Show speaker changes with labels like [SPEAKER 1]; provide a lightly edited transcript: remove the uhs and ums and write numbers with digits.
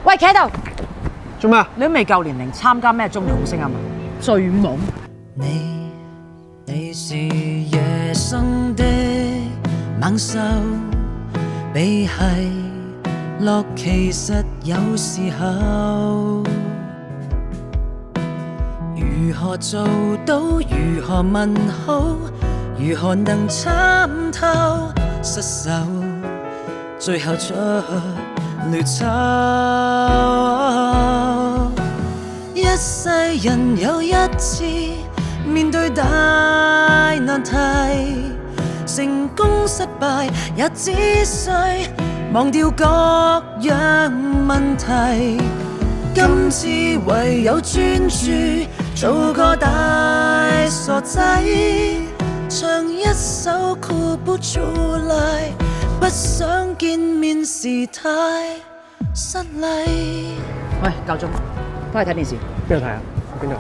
[SPEAKER 1] 喂，企喺度，
[SPEAKER 2] 做咩啊？
[SPEAKER 3] 你都未夠年齡參加咩中年好聲音啊？醉懵。
[SPEAKER 4] 你是夜生的猛獸，比係落其實有時候。如何做到？如何問好？如何能參透失手？最後出劣醜。一世人有一次面對大難題，成功失敗也只需忘掉各樣問題。今次唯有專注做個大傻仔，唱一首酷不出來，不想見面時太失禮。
[SPEAKER 3] 喂，夠鐘，翻去睇電視。
[SPEAKER 2] 邊度睇啊？邊度？